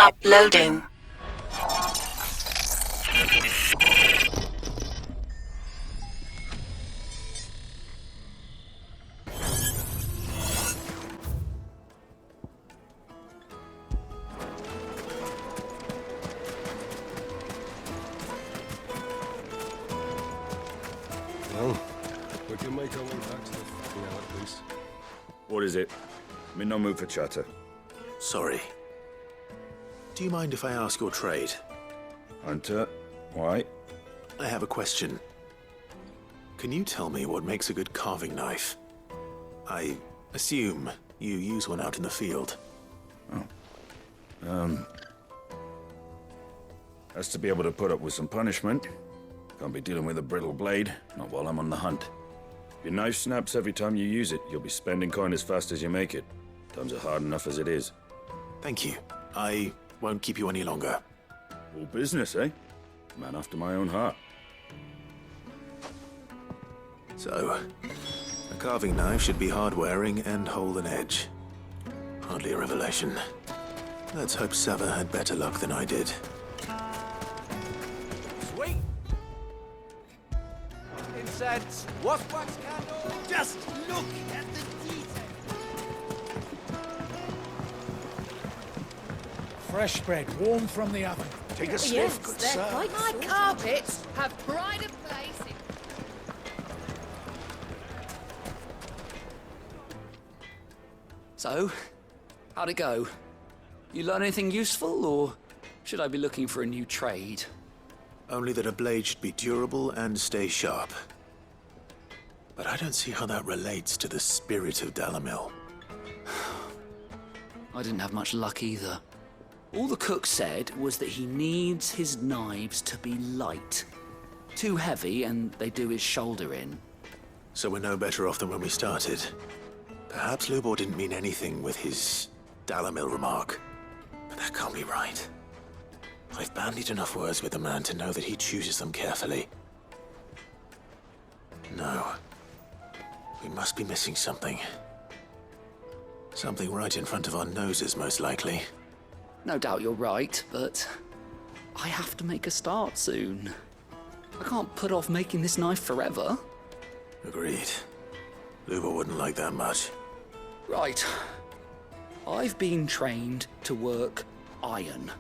Uploading. Well, we can make our way back to the now at least. What is it? I'm in no mood for chatter. Sorry. Do you mind if I ask your trade? Hunter, why? I have a question. Can you tell me what makes a good carving knife? I assume you use one out in the field. Has to be able to put up with some punishment. Can't be dealing with a brittle blade, not while I'm on the hunt. If your knife snaps every time you use it, you'll be spending coin as fast as you make it. Times are hard enough as it is. Thank you. I won't keep you any longer. All business, eh? Man after my own heart. So, a carving knife should be hard-wearing and hold an edge. Hardly a revelation. Let's hope Sava had better luck than I did. Sweet! Incense, wax candle. Just look at the detail. Fresh bread, warm from the oven. Take a sniff, Yes, good they're sir. quite My carpets have pride of place in... So, how'd it go? You learn anything useful, or should I be looking for a new trade? Only that a blade should be durable and stay sharp. But I don't see how that relates to the spirit of Dalamil. I didn't have much luck either. All the cook said was that he needs his knives to be light. Too heavy and they do his shoulder in. So we're no better off than when we started. Perhaps Lubor didn't mean anything with his Dalamil remark. But that can't be right. I've bandied enough words with the man to know that he chooses them carefully. No. We must be missing something. Something right in front of our noses, most likely. No doubt you're right, but I have to make a start soon. I can't put off making this knife forever. Agreed. Lubor wouldn't like that much. Right. I've been trained to work iron.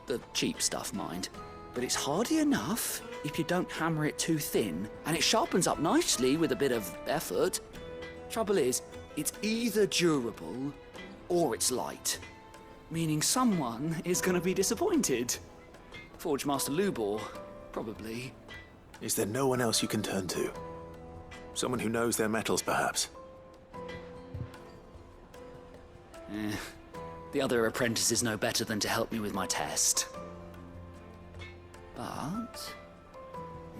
The cheap stuff, mind. But it's hardy enough if you don't hammer it too thin, and it sharpens up nicely with a bit of effort. Trouble is, it's either durable or it's light. Meaning someone is going to be disappointed. Forge Master Lubor, probably. Is there no one else you can turn to? Someone who knows their metals, perhaps? The other apprentices know better than to help me with my test. But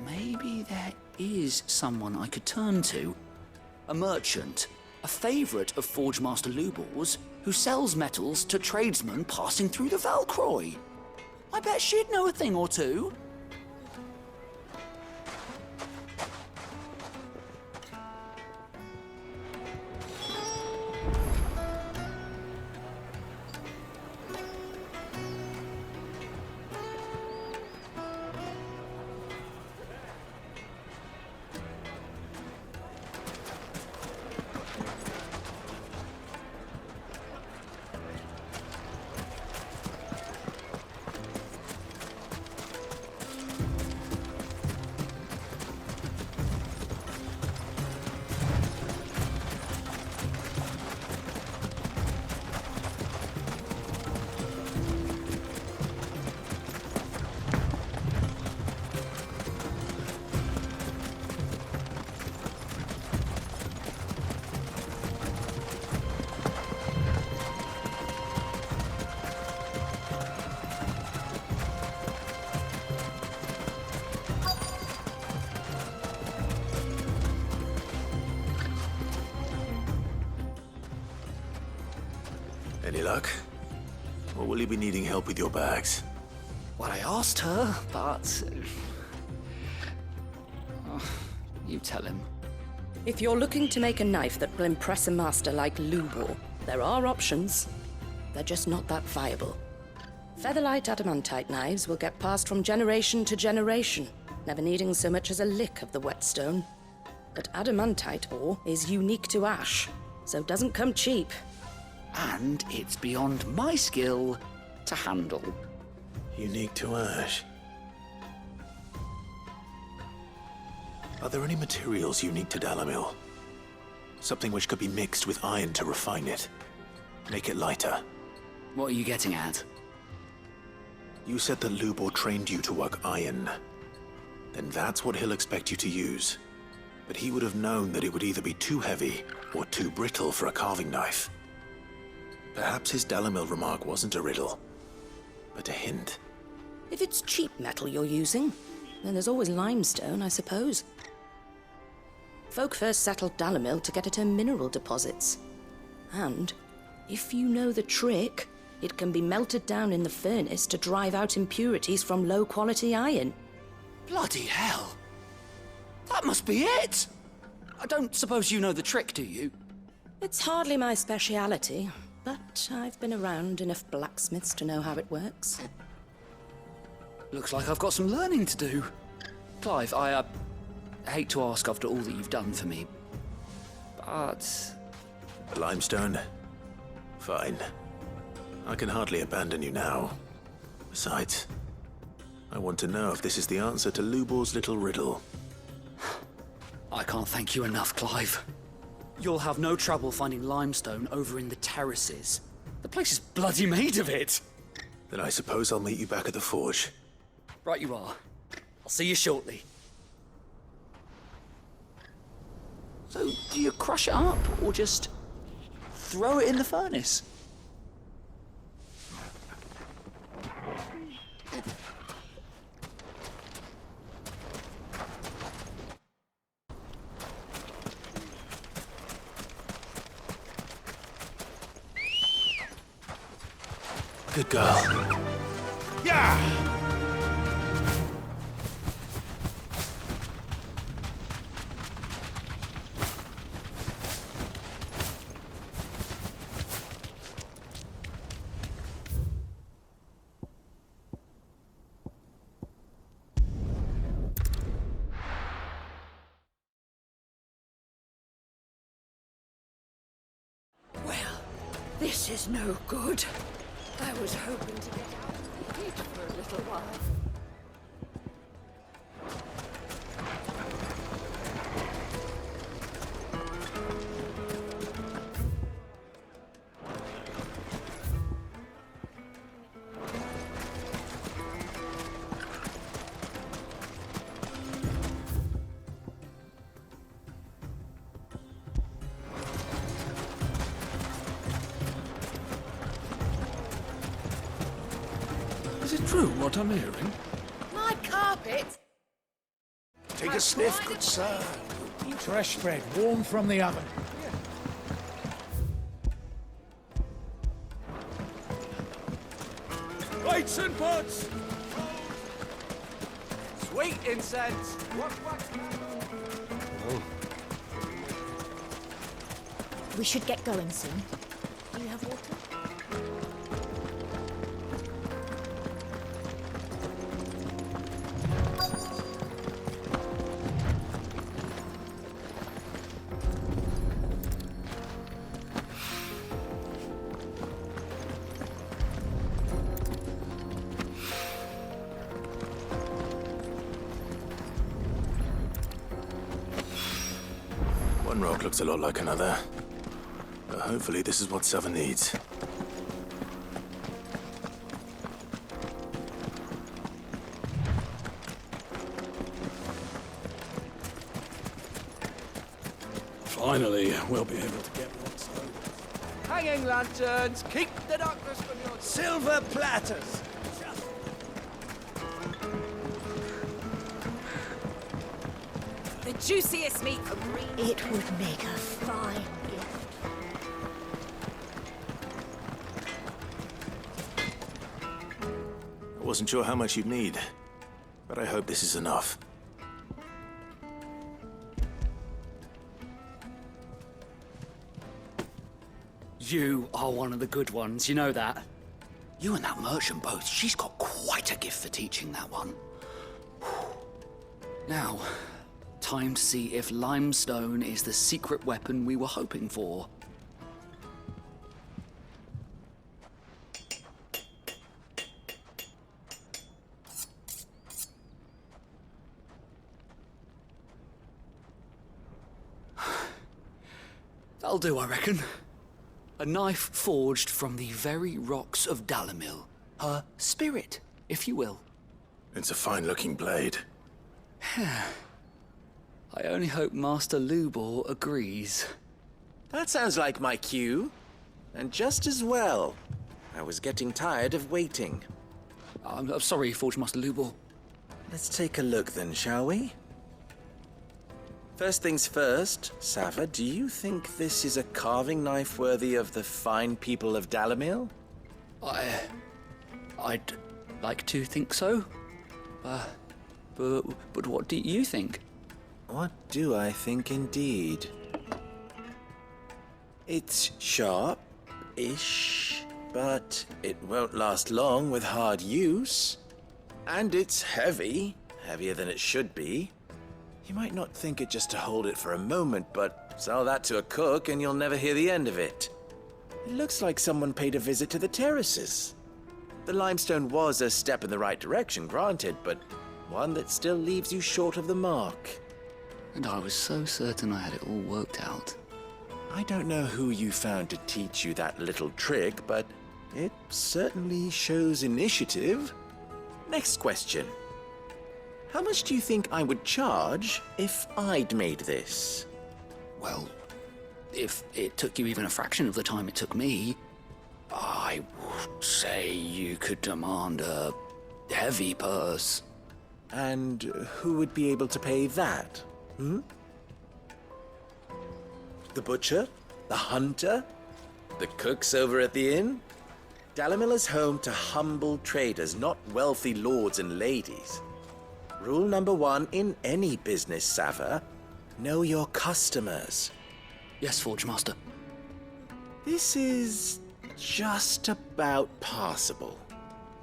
maybe there is someone I could turn to. A merchant, a favorite of Forge Master Lubor's, who sells metals to tradesmen passing through the Valcroy. I bet she'd know a thing or two. Any luck? Or will you be needing help with your bags? Well, I asked her, but... you tell him. If you're looking to make a knife that will impress a master like Lubor, there are options. They're just not that viable. Featherlight adamantite knives will get passed from generation to generation, never needing so much as a lick of the whetstone. But adamantite ore is unique to ash, so doesn't come cheap. And it's beyond my skill to handle. Unique to ash. Are there any materials unique to Dalamil? Something which could be mixed with iron to refine it. Make it lighter. What are you getting at? You said that Lubor trained you to work iron. Then that's what he'll expect you to use. But he would have known that it would either be too heavy or too brittle for a carving knife. Perhaps his Dalamil remark wasn't a riddle, but a hint. If it's cheap metal you're using, then there's always limestone, I suppose. Folk first settled Dalamil to get at her mineral deposits. And, if you know the trick, it can be melted down in the furnace to drive out impurities from low-quality iron. Bloody hell! That must be it! I don't suppose you know the trick, do you? It's hardly my speciality, but I've been around enough blacksmiths to know how it works. Looks like I've got some learning to do. Clive, I hate to ask after all that you've done for me, but... Limestone? Fine. I can hardly abandon you now. Besides, I want to know if this is the answer to Lubor's little riddle. I can't thank you enough, Clive. You'll have no trouble finding limestone over in the terraces. The place is bloody made of it. Then I suppose I'll meet you back at the forge. Right you are. I'll see you shortly. So, do you crush it up, or just throw it in the furnace? Good girl. Yeah! Well, this is no good. I was hoping to get out of the heat for a little while. Is it true what I'm hearing? My carpet? Take a sniff, good sir. Fresh bread, warm from the oven. Weights and pots! Sweet incense! We should get going soon. Do you have water? One rock looks a lot like another. But hopefully this is what Seven needs. Finally, we'll be able to get one started. Hanging lanterns, keep the darkness from your... Silver platters! The juiciest meat for green. It would make a fine gift. I wasn't sure how much you'd need, but I hope this is enough. You are one of the good ones, you know that? You and that merchant both, she's got quite a gift for teaching that one. Now, time to see if limestone is the secret weapon we were hoping for. That'll do, I reckon. A knife forged from the very rocks of Dalamil. Her spirit, if you will. It's a fine-looking blade. I only hope Master Lubor agrees. That sounds like my cue. And just as well. I was getting tired of waiting. I'm sorry, Forge Master Lubor. Let's take a look then, shall we? First things first, Sava, do you think this is a carving knife worthy of the fine people of Dalamil? I'd like to think so. But what do you think? What do I think indeed? It's sharp-ish, but it won't last long with hard use. And it's heavy, heavier than it should be. You might not think it just to hold it for a moment, but sell that to a cook and you'll never hear the end of it. It looks like someone paid a visit to the terraces. The limestone was a step in the right direction, granted, but one that still leaves you short of the mark. And I was so certain I had it all worked out. I don't know who you found to teach you that little trick, but it certainly shows initiative. Next question. How much do you think I would charge if I'd made this? Well, if it took you even a fraction of the time it took me, I would say you could demand a heavy purse. And who would be able to pay that? The butcher? The hunter? The cooks over at the inn? Dalamil is home to humble traders, not wealthy lords and ladies. Rule number 1 in any business, Sava, know your customers. Yes, Forge Master. This is just about passable,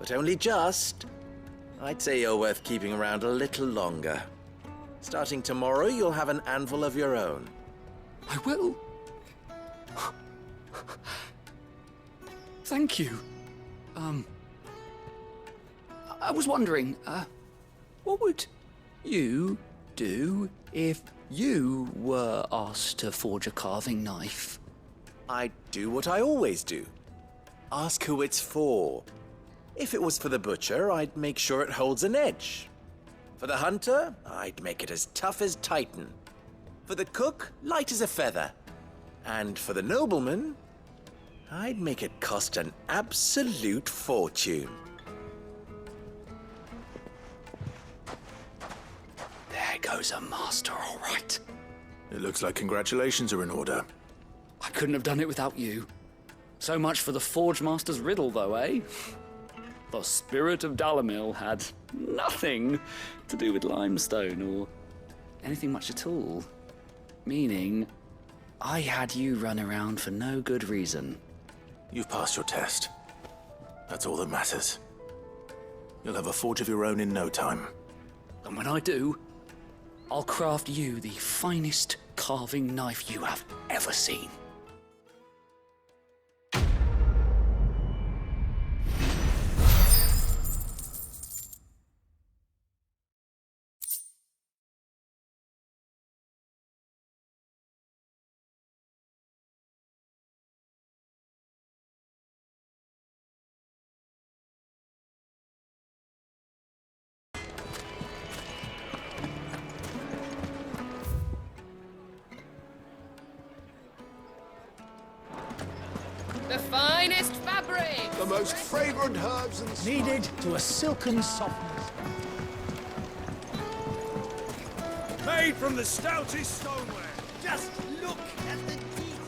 but only just. I'd say you're worth keeping around a little longer. Starting tomorrow, you'll have an anvil of your own. I will. Thank you. I was wondering, what would you do if you were asked to forge a carving knife? I'd do what I always do. Ask who it's for. If it was for the butcher, I'd make sure it holds an edge. For the hunter, I'd make it as tough as Titan. For the cook, light as a feather. And for the nobleman, I'd make it cost an absolute fortune. There goes a master, all right. It looks like congratulations are in order. I couldn't have done it without you. So much for the Forge Master's riddle, though, eh? The spirit of Dalamil had nothing to do with limestone or anything much at all. Meaning, I had you run around for no good reason. You've passed your test. That's all that matters. You'll have a forge of your own in no time. And when I do, I'll craft you the finest carving knife you have ever seen. The finest fabric! The most fragrant herbs and spices. Kneaded to a silken softness. Made from the stoutest stoneware. Just look at the detail.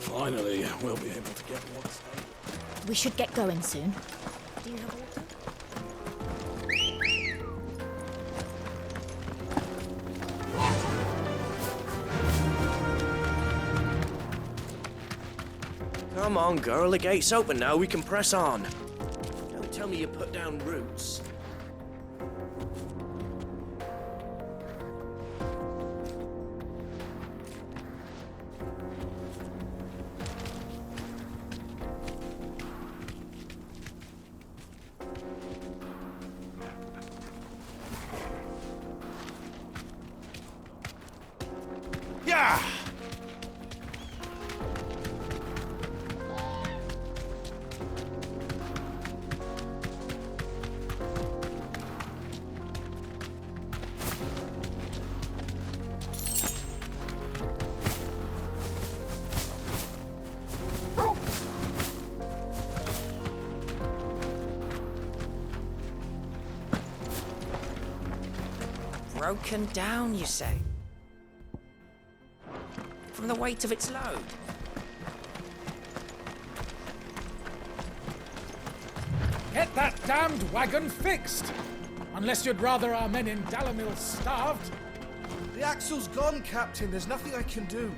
Finally, we'll be able to get one. We should get going soon. Do you have water? Come on, girl, the gate's open now, we can press on. Don't tell me you put down roots. Yeah! Broken down, you say? From the weight of its load? Get that damned wagon fixed! Unless you'd rather our men in Dalamil starved. The axle's gone, Captain. There's nothing I can do.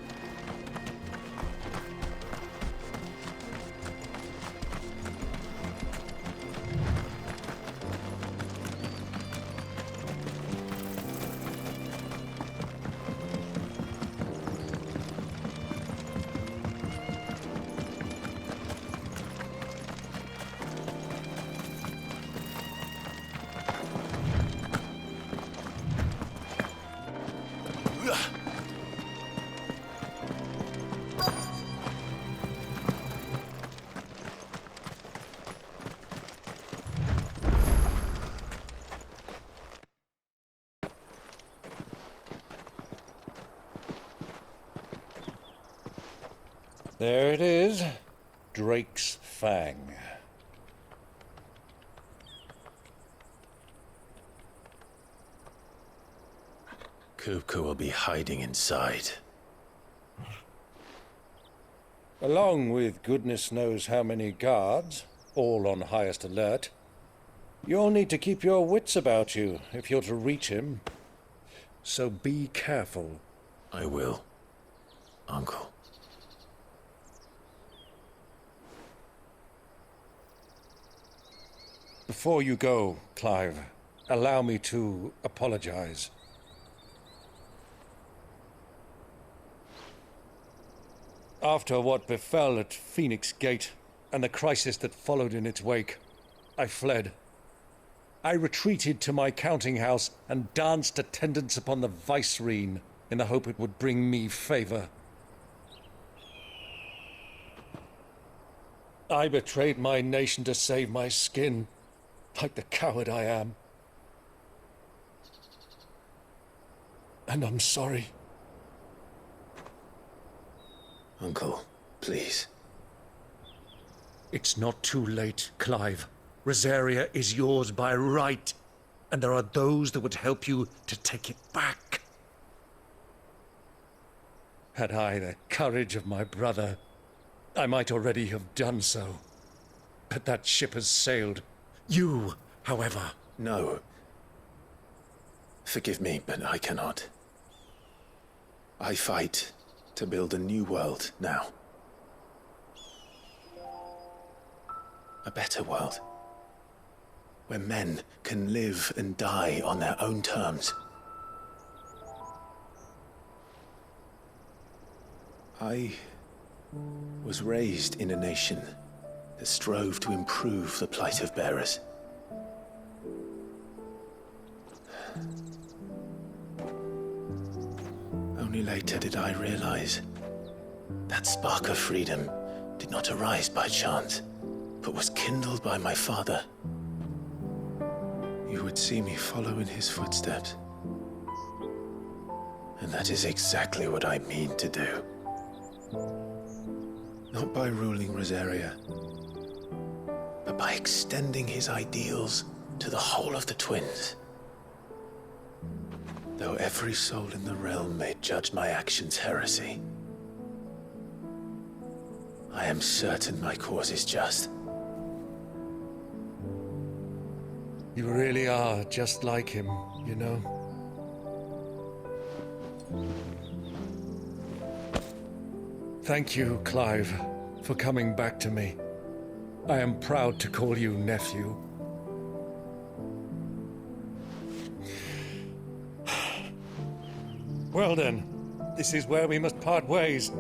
There it is. Drake's Fang. Kupka will be hiding inside. Along with goodness knows how many guards, all on highest alert. You'll need to keep your wits about you if you're to reach him. So be careful. I will, Uncle. Before you go, Clive, allow me to apologize. After what befell at Phoenix Gate and the crisis that followed in its wake, I fled. I retreated to my counting house and danced attendance upon the vicereine in the hope it would bring me favor. I betrayed my nation to save my skin, like the coward I am. And I'm sorry. Uncle, please. It's not too late, Clive. Rosaria is yours by right, and there are those that would help you to take it back. Had I the courage of my brother, I might already have done so. But that ship has sailed. You, however... No. Forgive me, but I cannot. I fight to build a new world now. A better world. Where men can live and die on their own terms. I was raised in a nation that strove to improve the plight of bearers. Only later did I realize that spark of freedom did not arise by chance, but was kindled by my father. You would see me follow in his footsteps. And that is exactly what I mean to do. Not by ruling Rosaria, but by extending his ideals to the whole of the twins. Though every soul in the realm may judge my actions heresy, I am certain my cause is just. You really are just like him, you know? Thank you, Clive, for coming back to me. I am proud to call you nephew. Well then, this is where we must part ways.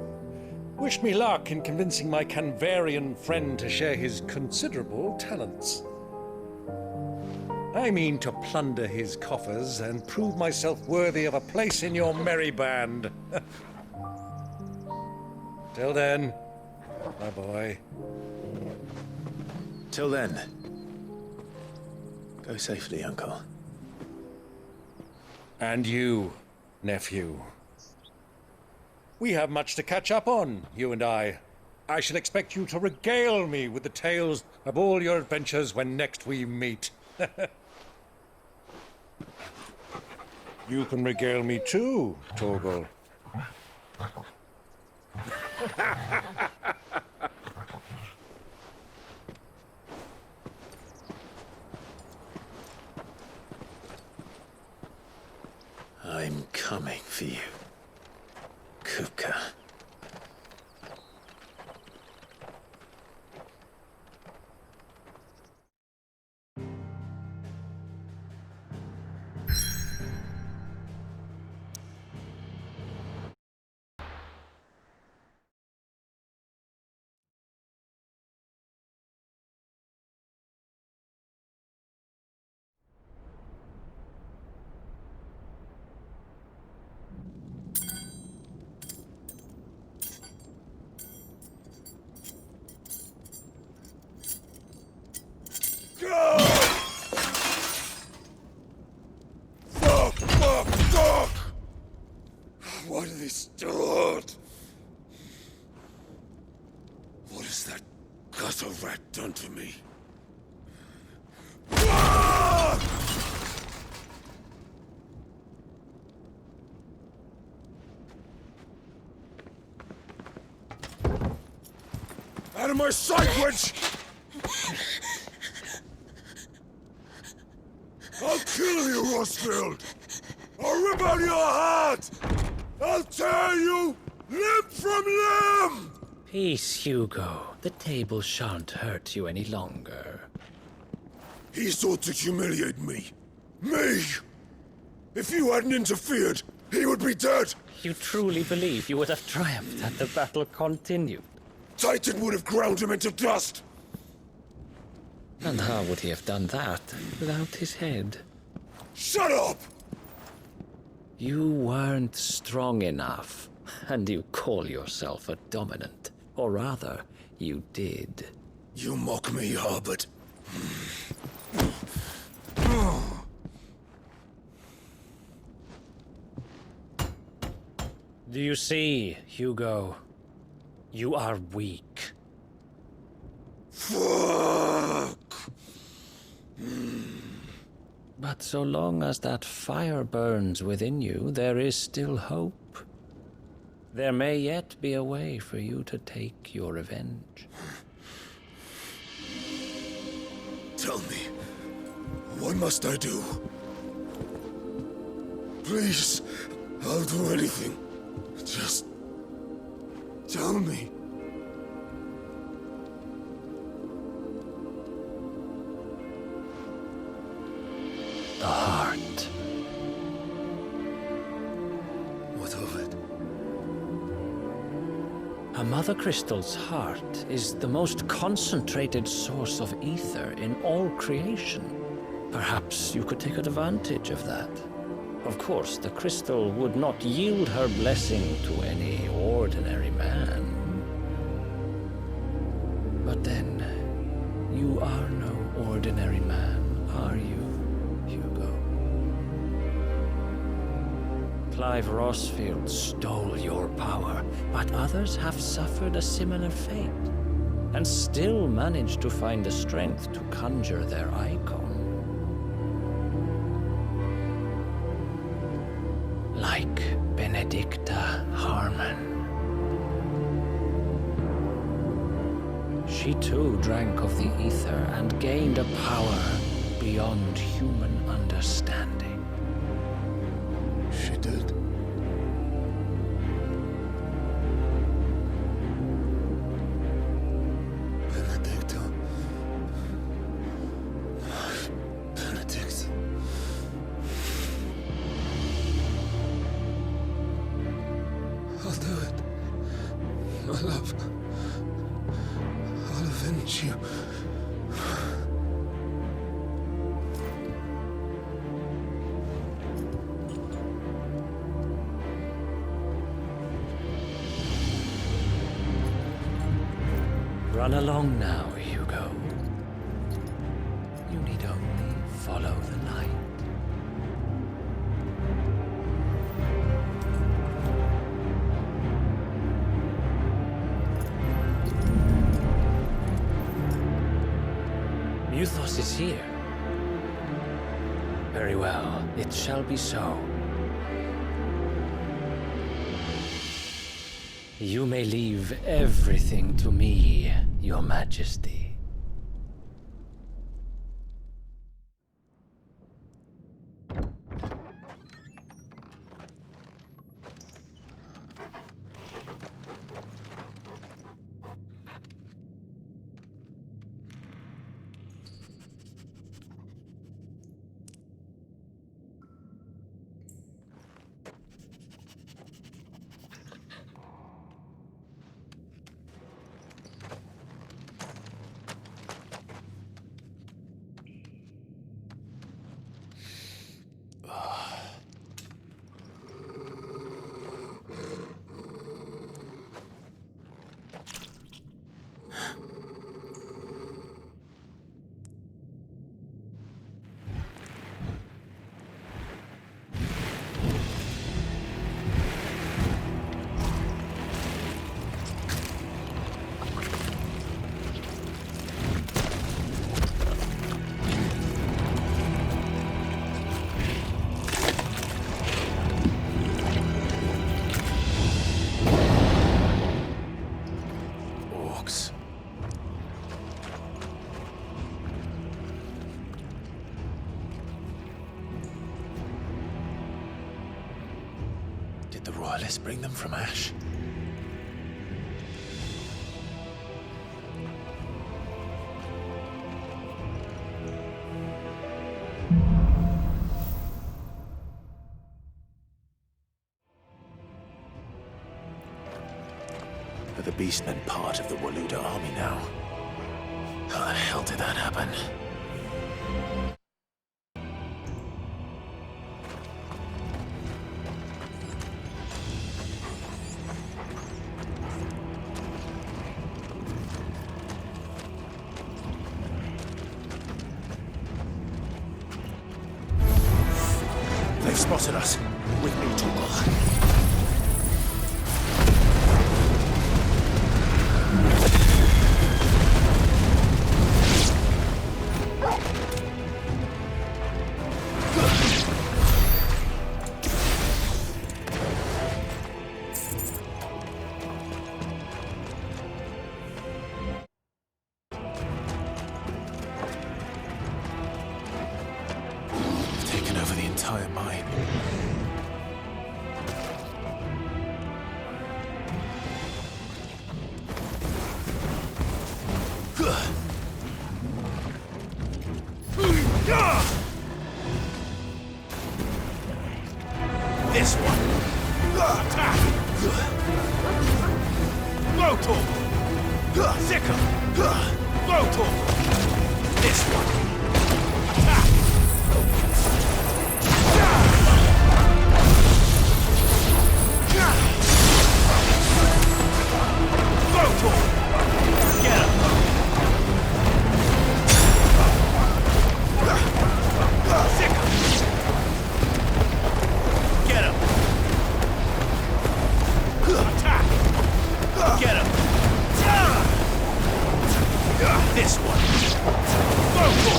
Wish me luck in convincing my Canvarian friend to share his considerable talents. I mean to plunder his coffers and prove myself worthy of a place in your merry band. Till then, my boy. Till then, go safely, Uncle. And you, nephew. We have much to catch up on, you and I. I shall expect you to regale me with the tales of all your adventures when next we meet. You can regale me too, Torgal. I'm coming for you, Kuka. Fuck! Why do they still hurt? What has that gutter rat done to me? Out of my sight, witch! I'll kill you, Rosfield! I'll rip out your heart! I'll tear you limb from limb! Peace, Hugo. The table shan't hurt you any longer. He sought to humiliate me. Me! If you hadn't interfered, he would be dead! You truly believe you would have triumphed had the battle continued? Titan would have ground him into dust! And how would he have done that without his head? Shut up! You weren't strong enough, and you call yourself a dominant. Or rather, you did. You mock me, Harbert. Do you see, Hugo? You are weak. Fuck! But so long as that fire burns within you, there is still hope. There may yet be a way for you to take your revenge. Tell me, what must I do? Please, I'll do anything. Just tell me. The heart. What of it? A Mother Crystal's heart is the most concentrated source of ether in all creation. Perhaps you could take advantage of that. Of course, the crystal would not yield her blessing to any ordinary man. But then, you are no ordinary man, are you, Hugo? Clive Rosfield stole your power, but others have suffered a similar fate, and still managed to find the strength to conjure their icon. Like Benedicta Harmon. She too drank of the ether and gained a power beyond human understanding. She did. my love. I'll avenge you. Run along now, Hugo. You need only follow the light. Muthos is here. Very well, it shall be so. You may leave everything to me, Your Majesty. Did the royalists bring them from Ash? Are the Beastmen part of the Waluda army now? How the hell did that happen? They've spotted us. With me, Torgal. Taken over the entire mine. This one. Attack! Rotor! Zika! Rotor! This one. Attack! Rotor! Get him! Zika! Get him! Attack! Get him! This one! Rotor!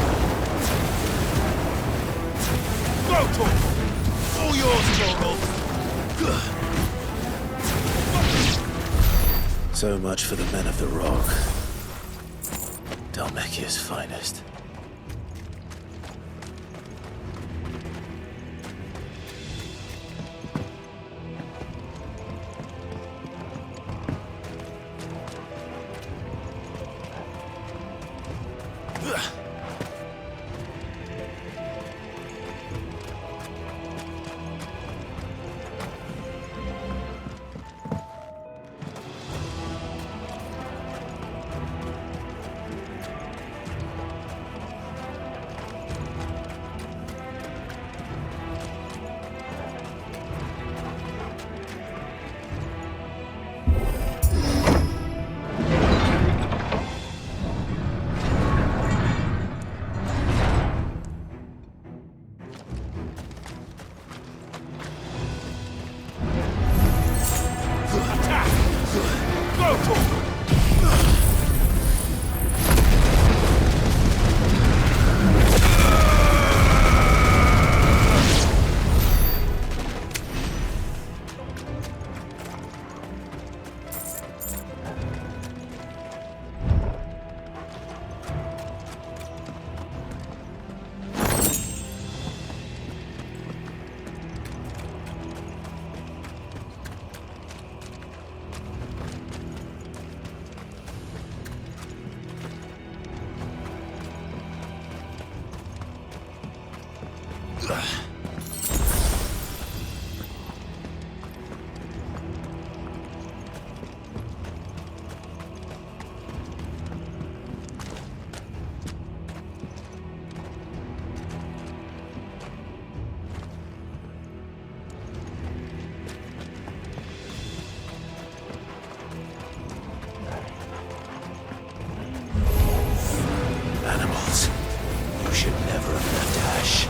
Rotor! All yours, Torgal! So much for the men of the Rock. Dhalmekia's finest. should never have left Ash.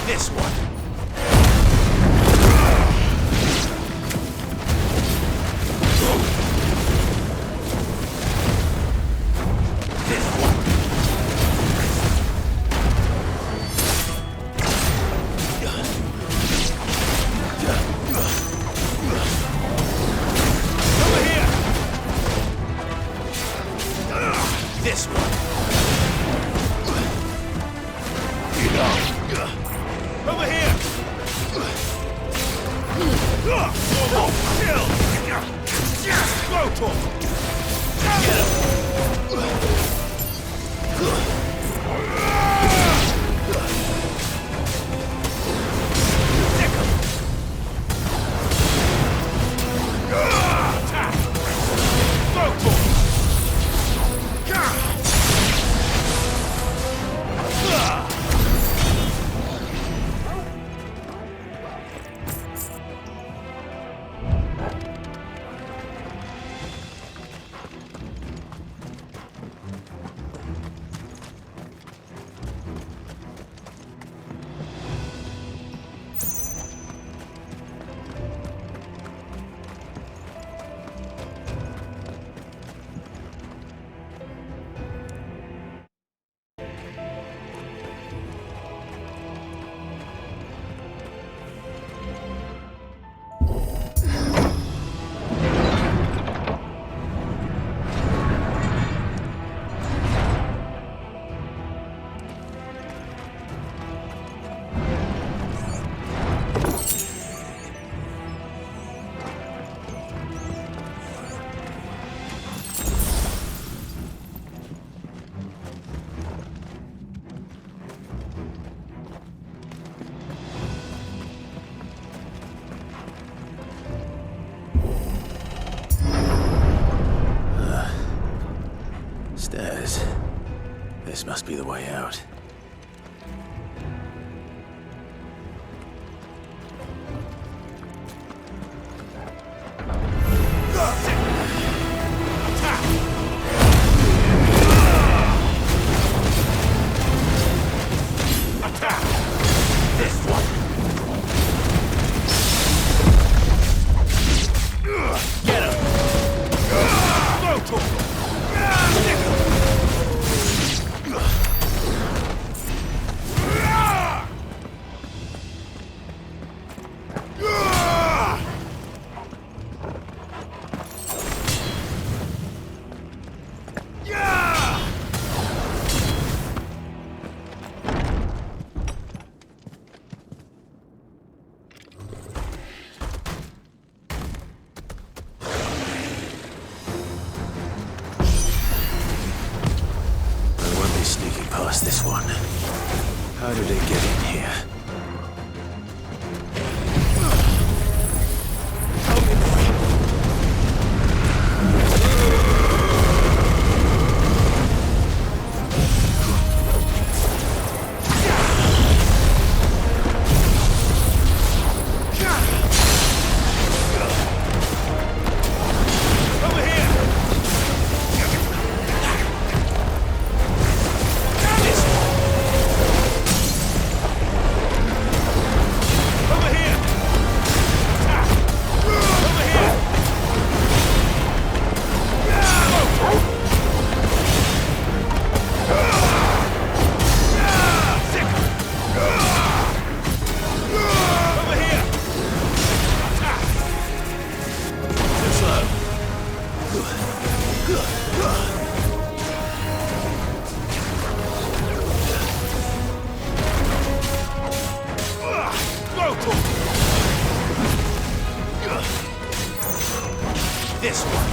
This one. This one. Over here! Kill! Go to him! Get him! Stick him! Attack! Go to him! Stairs. This must be the way out. Sneaking past this one. How did it get in here? This one.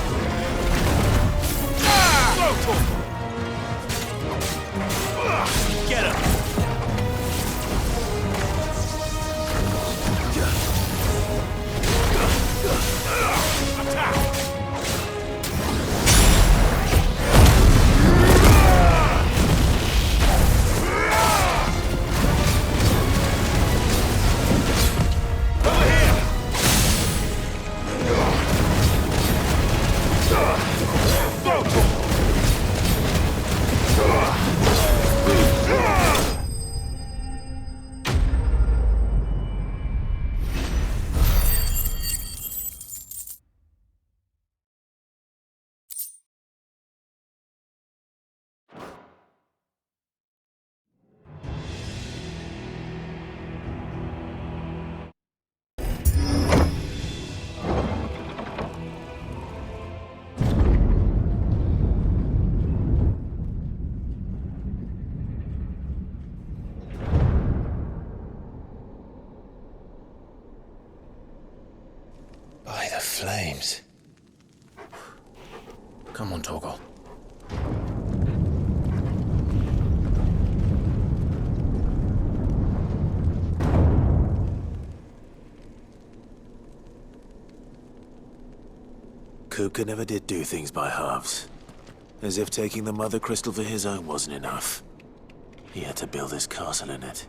Get him! Attack! By the flames. Come on, Torgal. Kupka never did do things by halves. As if taking the Mother Crystal for his own wasn't enough. He had to build his castle in it.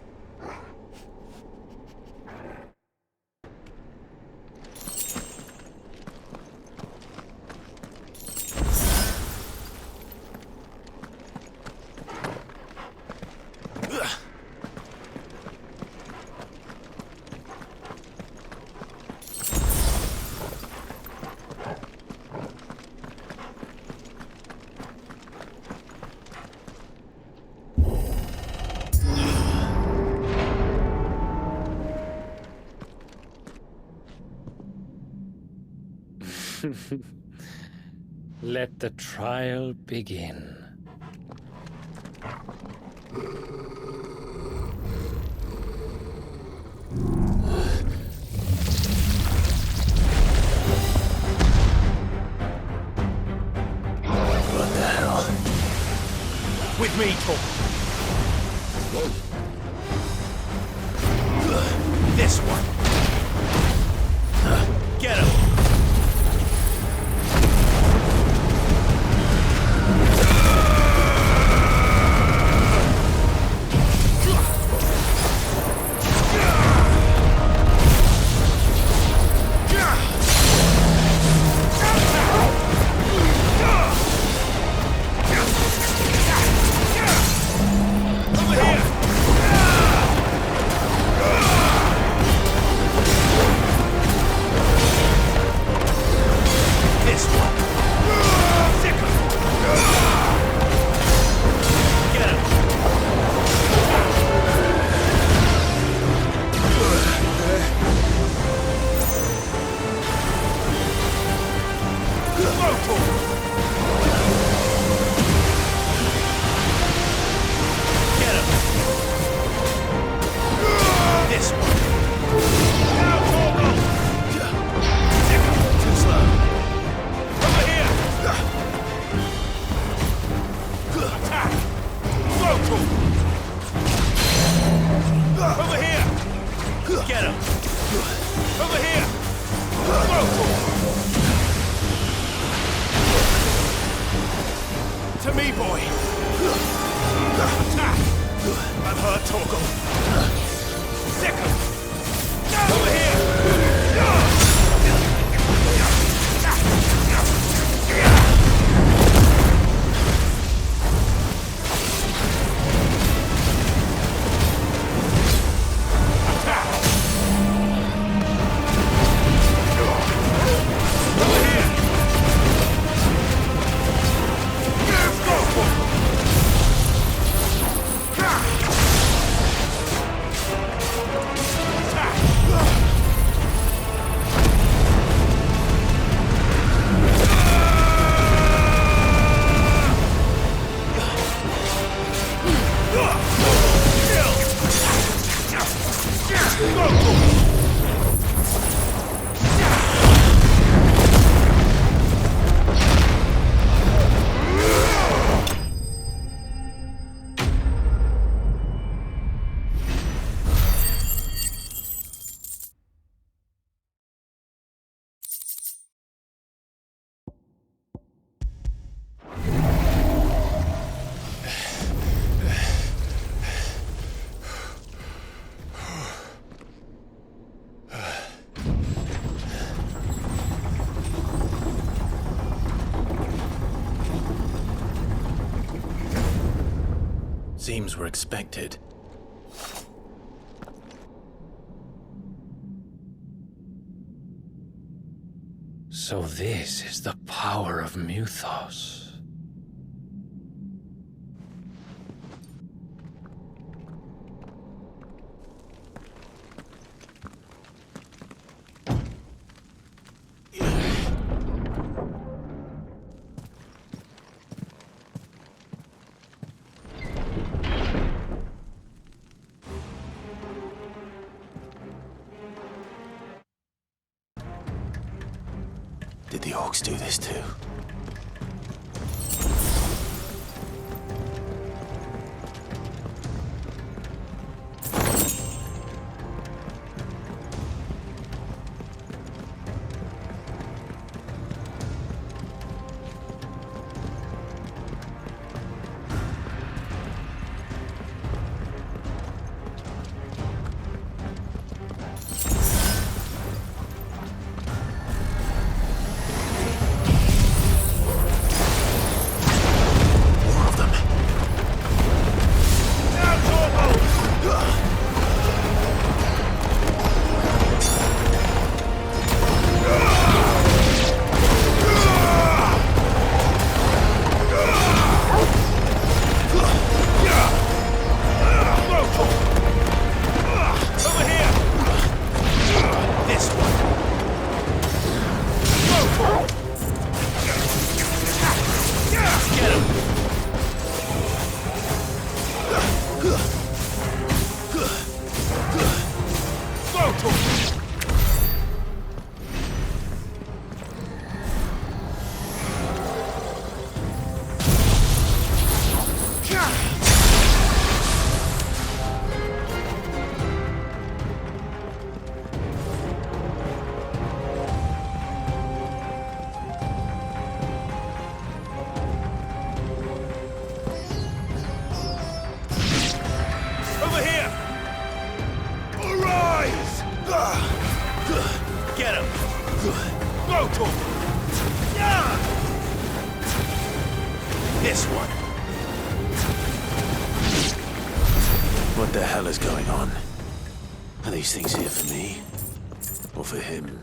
Let the trial begin. What the hell? With me, Tor. This one. Get him! screams were expected. So this is the power of Muthos. Did the orcs do this too? This one. What the hell is going on? Are these things here for me? Or for him?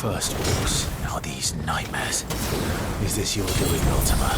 First wars, now these nightmares. Is this your doing, Ultima?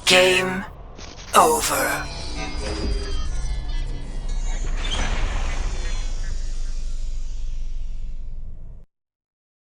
Game over.